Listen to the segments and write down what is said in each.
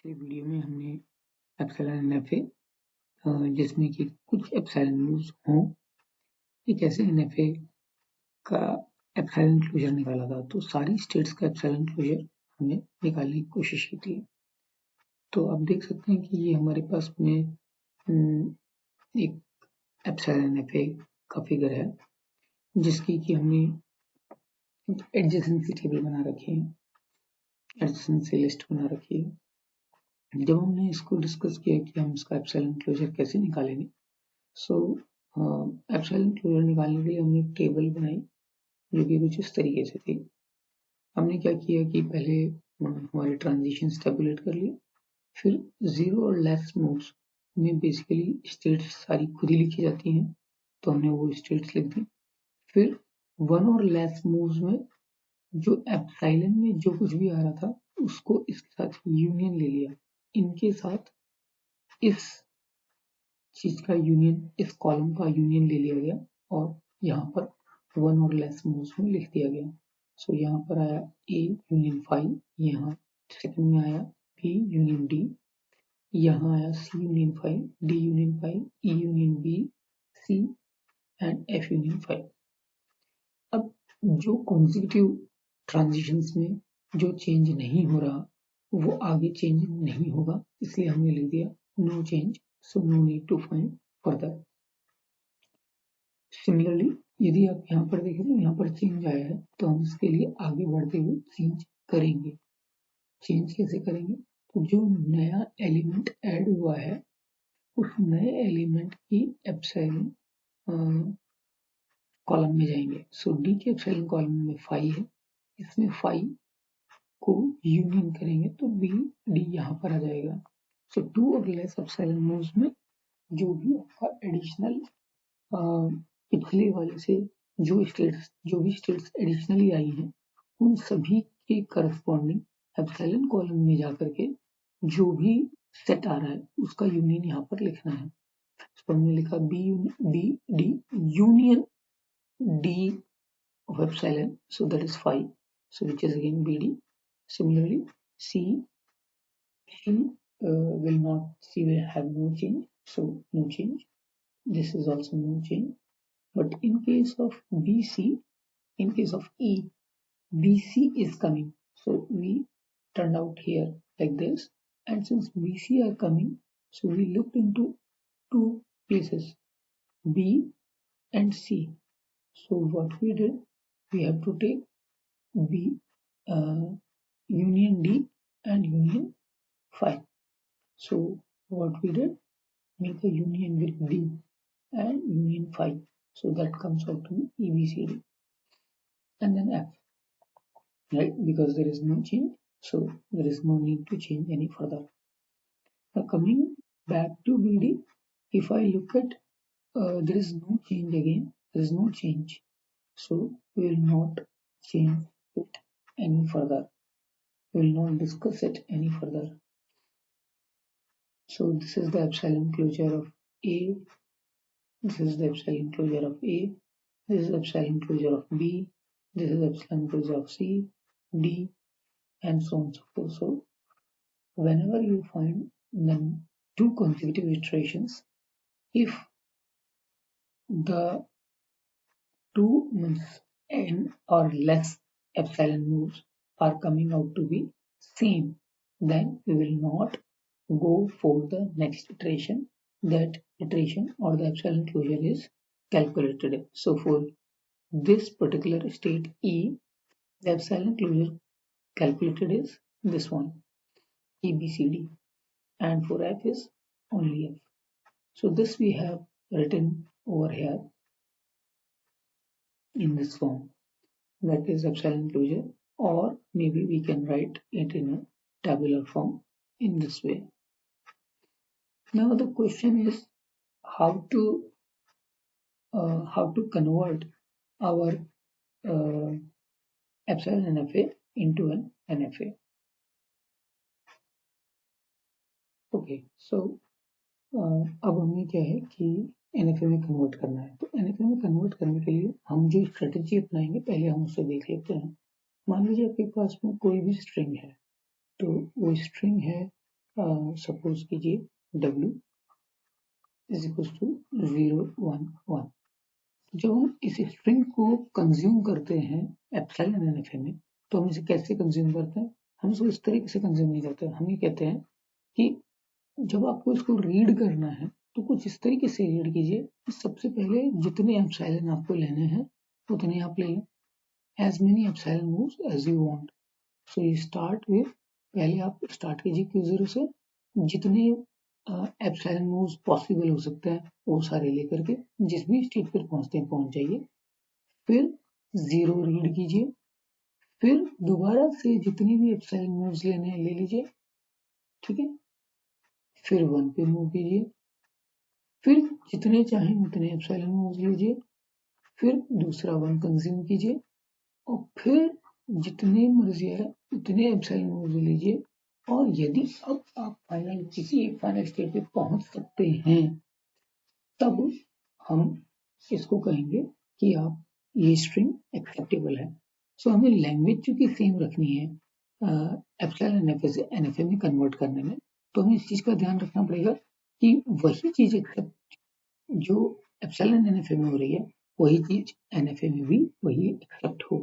पिछले वीडियो में हमने एप्सिलॉन एनएफए जिसमें कि कुछ एप्सिलॉन यूज हों, एक ऐसे एनएफए का एप्सिलॉन क्लोजर निकाला था। तो सारी स्टेट्स का एप्सिलॉन क्लोजर हमने निकालने की कोशिश की थी। तो आप देख सकते हैं कि ये हमारे पास में एक एप्सिलॉन एनएफए का फिगर है, जिसकी कि हमने एडजेसेंसी टेबल बना रखी है, एडजेसेंसी लिस्ट बना रखी है। जब हमने इसको डिस्कस किया कि हम इसका एप्सिलॉन क्लोजर कैसे निकालेंगे, सो एप्सिलॉन क्लोजर निकालने के लिए हमने एक टेबल बनाई जो कि कुछ इस तरीके से थी। हमने क्या किया कि पहले हमारे ट्रांजिशन टेबुलेट कर लिए, फिर जीरो और लेस मोड्स में बेसिकली स्टेट्स सारी खुद ही लिखी जाती हैं, तो हमने वो स्टेट्स लिख दी। फिर वन और लेस मोड्स में जो एप्सिलॉन में जो कुछ भी आ रहा था उसको इसके साथ यूनियन ले लिया, इनके साथ इस चीज का यूनियन, इस कॉलम का यूनियन ले लिया गया और यहाँ पर वन और लेस मोड्स में लिख दिया गया। सो यहाँ पर आया ए यूनियन 5, यहाँ सेकंड में आया बी यूनियन डी, यहाँ आया C union 5, D union 5, E union B, C and F union 5। अब जो कॉन्जिक्यूटिव ट्रांजिशंस में जो चेंज नहीं हो रहा वो आगे चेंज नहीं होगा, इसलिए हमने लिख दिया no change, so no need to find further. Similarly, यदि आप यहाँ पर देखें तो यहाँ पर चेंज आया है, तो हम इसके लिए आगे बढ़ते हुए चेंज करेंगे। चेंज कैसे करेंगे? तो जो नया एलिमेंट ऐड हुआ है उस नए एलिमेंट की एप्सिलॉन कॉलम में जाएंगे। सो डी के एप्सिलॉन कॉलम में 5 है, इसमें 5 को यूनियन करेंगे तो बी डी यहाँ पर आ जाएगा। सो 2 और लेस एप्सिलॉन मोड्स में जो भी आपका एडिशनल पिछले वाले से जो भी स्टेट्स एडिशनली आई हैं उन सभी के करस्पॉन्डिंग एप्सिलॉन कॉलम में जाकर के जो भी सेट आ रहा है उसका यूनियन यहाँ पर लिखना है। तो हमने लिखा b d union d of epsilon, so that is 5, so which is again BD. Similarly, C will have no change, so no change. This is also no change. But in case of BC, in case of E, BC is coming, so we turned out here like this, and since BC are coming, so we looked into two places, B and C. So what we did, we have to take B union D and union 5. So what we did, make a union with D and union 5. So that comes out to be EBCD. And then F, right? Because there is no change, so there is no need to change any further. Now coming back to BD, if I look at there is no change again, there is no change. So we will not change it any further. We will not discuss it any further. So this is the epsilon closure of A, this is the epsilon closure of A, this is the epsilon closure of B, this is the epsilon closure of C, D, and so on and so forth. So whenever you find the two consecutive iterations, if the two n or less epsilon moves are coming out to be same, then we will not go for the next iteration. That iteration or the epsilon closure is calculated. So for this particular state E, the epsilon closure calculated is this one, EBCD, and for F is only F. So this we have written over here in this form, that is epsilon closure, or maybe we can write it in a tabular form in this way. Now the question is how to convert our epsilon NFA into an NFA. Okay, so अब हमें क्या है कि NFA में convert करना है। तो NFA में कन्वर्ट करने के लिए हम जो स्ट्रेटेजी अपनाएंगे पहले हम उसे देख लेते हैं। मान लीजिए आपके पास में कोई भी स्ट्रिंग है, तो वो स्ट्रिंग है सपोज कीजिए W इज इक्वल टू 0 1 1। जब हम इस स्ट्रिंग को कंज्यूम करते हैं एप्सिलॉन NFA में, तो हम इसे कैसे कंज्यूम करते हैं? हम इसको इस तरीके से कंज्यूम नहीं करते। हम ये कहते हैं कि जब आपको इसको रीड करना है तो कुछ इस तरीके से रीड कीजिए कि सबसे पहले जितने एप्सिलॉन आपको लेने हैं उतने आप ले लें, as many epsilon moves as you want. So you start with, पहले आप स्टार्ट कीजिए Q0 से, जितने एप्सिलॉन मूव्स पॉसिबल हो सकते हैं वो सारे लेकर के जिस भी स्टेट पर पहुंचते हैं पहुंच जाइए, फिर 0 रीड कीजिए, फिर दोबारा से जितने भी एप्सिलॉन मूव्स लेने हैं ले लीजिए, ठीक है, फिर 1 पे मूव कीजिए, फिर जितने चाहें उतने एप्सिलॉन मूव्स लीजिए, फिर दूसरा 1 कंज्यूम कीजिए और फिर जितने मर्जी है उतने एप्सिलॉन मूव्स लीजिए। और यदि अब आप फाइनल किसी एक फाइनल स्टेट पे पहुंच सकते हैं तब हम इसको कहेंगे कि आप ये स्ट्रिंग एक्सेप्टेबल है। सो हमें लैंग्वेज चूंकि सेम रखनी है एप्सिलॉन NFA से NFA में कन्वर्ट करने में, तो हमें इस चीज का ध्यान रखना पड़ेगा कि वही चीज एक्सेप्ट जो एप्सिलॉन NFA में हो रही है वही चीज NFA में भी वही एक्सेप्ट हो।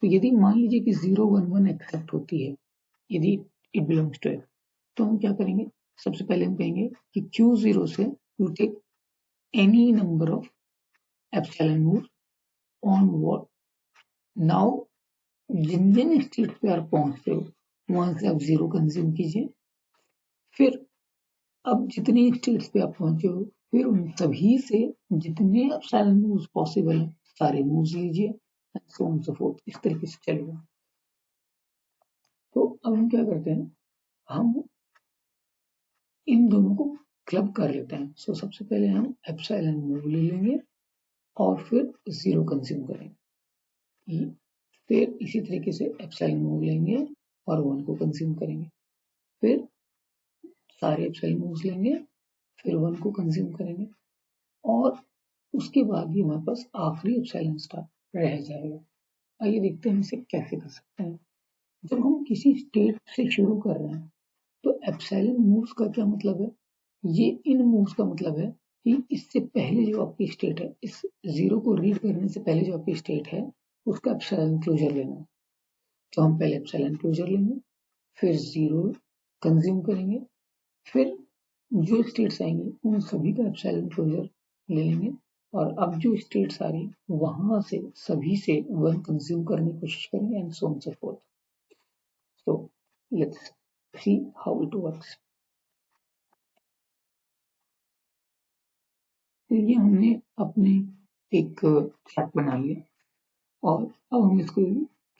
तो यदि मान लीजिए कि 0 1 1 एक्सेप्ट होती है, यदि इट बिलोंग्स टू F, तो हम क्या करेंगे? सबसे पहले हम कहेंगे कि Q0 से you take any number of epsilon moves on what. Now जिन जिन स्टेट पे आप पहुंचते हो वहां से आप 0 कंज्यूम कीजिए, फिर अब जितनी स्टेट्स पे आप पहुंचे हो फिर उन सभी से जितने एप्सिलॉन मूव्स पॉसिबल है सारे मूव्स लीजिए, सो ऑन सो फोर्थ, इस तरीके से चलेगा। तो अब हम क्या करते हैं, हम इन दोनों को क्लब कर लेते हैं। सो सबसे पहले हम एप्सिलॉन मूव ले लेंगे और फिर 0 कंज्यूम करेंगे, फिर इसी तरीके से एप्सिलॉन मूव लेंगे और 1 को कंज्यूम करेंगे, फिर सारे एप्सिलॉन मूव्स लेंगे, फिर 1 को कंज्यूम करेंगे और उसके बाद ही हमारे पास आखिरी एप्सिलॉन स्टार रह जाएगा। आइए देखते हैं इसे कैसे कर सकते हैं। जब हम किसी स्टेट से शुरू कर रहे हैं तो एप्सिलॉन मूव्स का क्या मतलब है? ये इन मूव्स का मतलब है कि इससे पहले जो आपकी स्टेट है, इस 0 को रीड करने से पहले जो आपकी स्टेट है उसका एप्सिलॉन क्लोजर लेना। तो हम पहले एप्सिलॉन क्लोजर लेंगे, फिर 0 कंज्यूम करेंगे, फिर जो स्टेट्स आएंगी उन सभी का एप्सिलॉन क्लोजर ले लेंगे और अब जो स्टेट्स आ रही वहां से सभी से 1 कंज्यूम करने की कोशिश करेंगे and so on so fourth. So let's see how it works. तो ये हमने अपने एक चार्ट बना लिया और अब हम इसको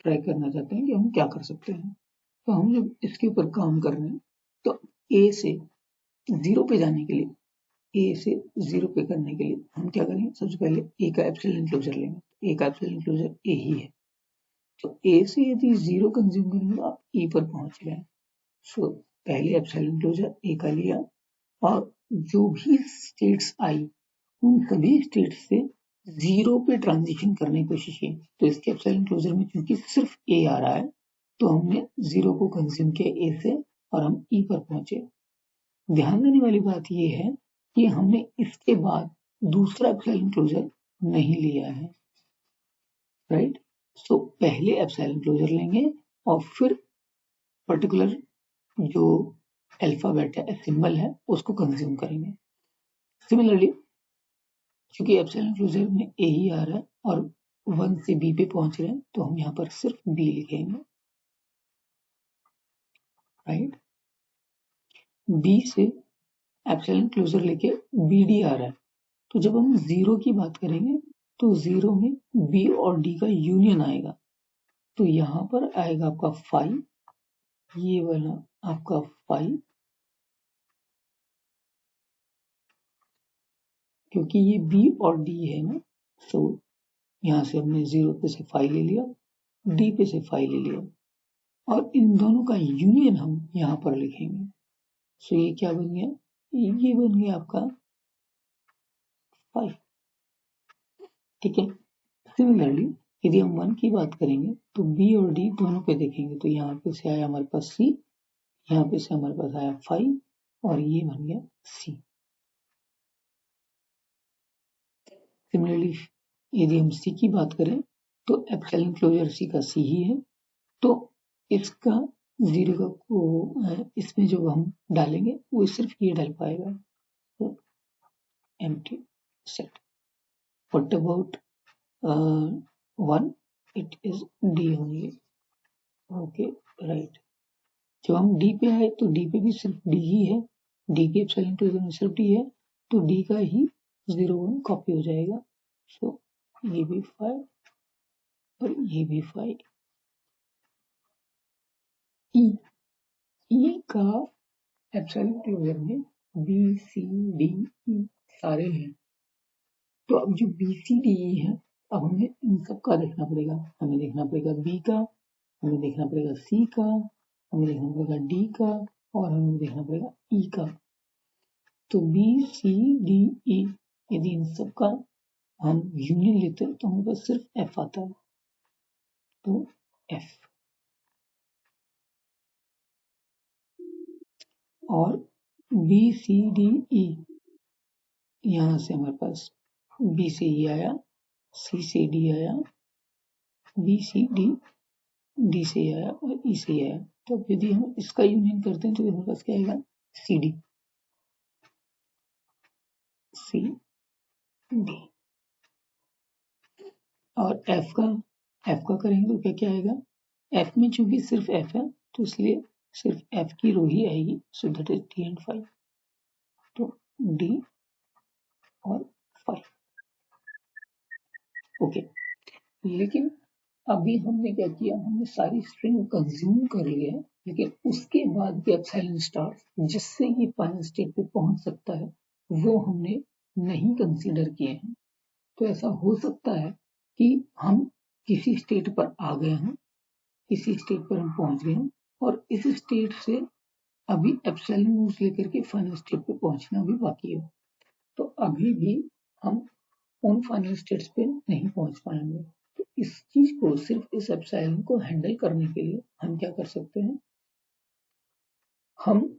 ट्राई करना चाहते हैं कि हम क्या कर सकते हैं। तो हम जब इसके ऊपर काम कर रहे हैं तो ए से 0 पे जाने के लिए, ए से 0 पे करने के लिए हम क्या करेंगे? सबसे पहले ए का एप्सिलॉन क्लोजर लेंगे। ए का एप्सिलॉन क्लोजर ए ही है, तो ए से यदि 0 कंज्यूम करेंगे तो आप ई पर पहुंच गए। सो पहले एप्सिलॉन क्लोजर ए का लिया और जो भी स्टेट्स आई उन सभी स्टेट्स से 0 पे ट्रांजिशन करने की कोशिश की। तो इसके एप्सिलॉन क्लोजर में क्योंकि सिर्फ ए आ रहा है तो हमने 0 को कंज्यूम किया ए से और हम ई पर पहुंचे। ध्यान देने वाली बात यह है कि हमने इसके बाद दूसरा एप्सिलॉन क्लोजर नहीं लिया है, राइट? सो पहले एप्सिलॉन क्लोजर लेंगे और फिर पर्टिकुलर जो अल्फाबेट है, सिंबल है, उसको कंज्यूम करेंगे। सिमिलरली क्योंकि एप्सिलॉन क्लोजर में ए ही आ रहा है और 1 से बी पे पहुंच रहे हैं तो हम यहाँ पर सिर्फ बी लिखेंगे, राइट? बी से एप्सिलॉन क्लोजर लेके बी डी आ रहा है, तो जब हम 0 की बात करेंगे तो 0 में बी और डी का यूनियन आएगा। तो यहाँ पर आएगा आपका 5, ये वाला आपका 5, क्योंकि ये बी और डी है ना, सो यहाँ से हमने 0 पे से 5 ले लिया, डी पे से 5 ले लिया और इन दोनों का यूनियन हम यहाँ पर लिखेंगे। सो ये क्या बन गया? ये बन गया आपका 5, ठीक है। सिमिलरली यदि हम 1 की बात करेंगे तो बी और डी दोनों पे देखेंगे तो यहाँ पे से आया हमारे पास सी, यहाँ पे से हमारे पास आया 5 और ये बन गया C। सिमिलरली यदि हम C की बात करें तो एप्सिलॉन क्लोजर C का C ही है, तो इसका 0 का को इसमें जो हम डालेंगे वो सिर्फ ये डाल पाएगा, तो empty set. What about 1, it is D होंगे। ओके राइट, जब हम D पे आए तो D पे भी सिर्फ D ही है, D के एप्सिलॉन क्लोजर में सिर्फ D है, तो D का ही 0 कॉपी हो जाएगा। सो ये भी 5 और ये भी 5। E का एप्सिलॉन क्लोजर में B C D E सारे हैं, तो अब जो B C D E है, अब हमें इन सब का देखना पड़ेगा। हमें देखना पड़ेगा B का, हमें देखना पड़ेगा C का, हमें देखना पड़ेगा D का और हमें देखना पड़ेगा E का। तो B C D E यदि इन सब का हम यूनियन लेते हैं तो हमारे पास सिर्फ F आता है, तो F। और B C D E यहाँ से हमारे पास B से E आया, C से D आया, B C D से आया और E से आया। तो अब यदि हम इसका यूनियन करते हैं तो हमारे पास क्या आएगा, CD C D। और F का करेंगे तो क्या क्या आएगा, F में चूंकि सिर्फ F है तो इसलिए सिर्फ F की रो ही आएगी, so that is D and 5, तो D और 5। ओके, लेकिन अभी हमने क्या किया, हमने सारी स्ट्रिंग कंज्यूम कर लिया है, लेकिन उसके बाद भी एप्सिलॉन स्टार जिससे ये फाइनल स्टेट पे पहुंच सकता है वो हमने नहीं कंसीडर किए हैं। तो ऐसा हो सकता है कि हम किसी स्टेट पर आ गए हों, किसी स्टेट पर हम पहुंच गए हों और इस स्टेट से अभी एप्सिलॉन मूव्स लेकर के फाइनल स्टेट पे पहुंचना भी बाकी हो, तो अभी भी हम उन फाइनल स्टेट्स पे नहीं पहुंच पाएंगे। तो इस चीज को, सिर्फ इस एप्सिलॉन को हैंडल करने के लिए हम क्या कर सकते हैं, हम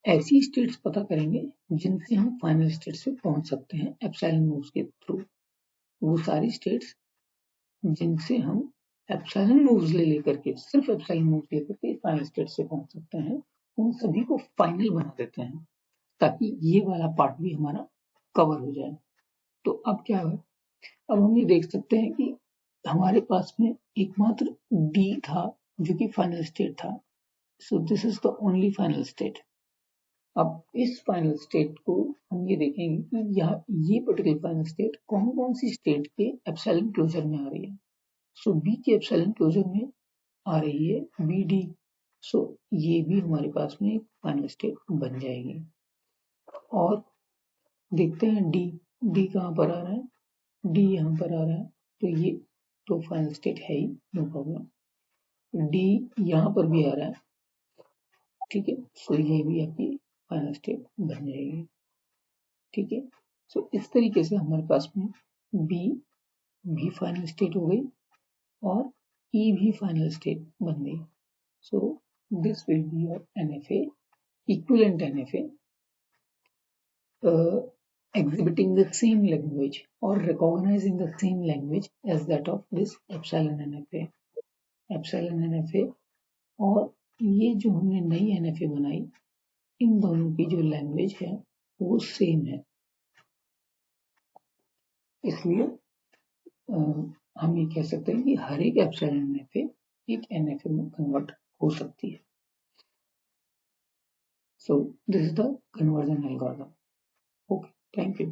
ऐसी स्टेट्स पता करेंगे जिनसे हम फाइनल स्टेट्स पे पहुंच सकते हैं एप्सिलॉन मूव्स के थ्रू। वो सारी स्टेट्स जिनसे हम एप्सिलॉन मूव्स लेकर के, सिर्फ एप्सिलॉन मूव्स लेकर के फाइनल स्टेट से पहुंच सकते हैं, उन सभी को फाइनल बना देते हैं ताकि ये वाला पार्ट भी हमारा कवर हो जाए। तो अब क्या है, अब हम ये देख सकते हैं कि हमारे पास में एकमात्र D था जो कि फाइनल स्टेट था, so this is the only final state. अब इस फाइनल स्टेट को हम ये देखेंगे कि ये पर्टिकुलर फाइनल स्टेट कौन कौन सी स्टेट के एप्सिलॉन क्लोजर में आ रही है। सो B के एप्सिलॉन क्लोजर में आ रही है BD, सो ये भी हमारे पास में एक फाइनल स्टेट बन जाएगी। और देखते हैं D कहाँ पर आ रहा है, D यहाँ पर आ रहा है, तो ये तो फाइनल स्टेट है ही, नो प्रॉब्लम। D यहाँ पर भी आ रहा है, ठीक है, सो ये भी आपकी फाइनल स्टेट बन जाएगी, ठीक है। सो इस तरीके से हमारे पास में B भी फाइनल स्टेट हो गई और E भी फाइनल स्टेट बन गई। So this will be your NFA, equivalent NFA, exhibiting the same language or recognizing the same language as that of this epsilon NFA, epsilon NFA। और ये जो हमने नई NFA बनाई, इन दोनों की जो लैंग्वेज है वो सेम है, इसलिए हम ये कह सकते हैं कि हर एक एप्सिलॉन NFA एक NFA में कन्वर्ट हो सकती है। So this is the conversion algorithm. Okay, thank you.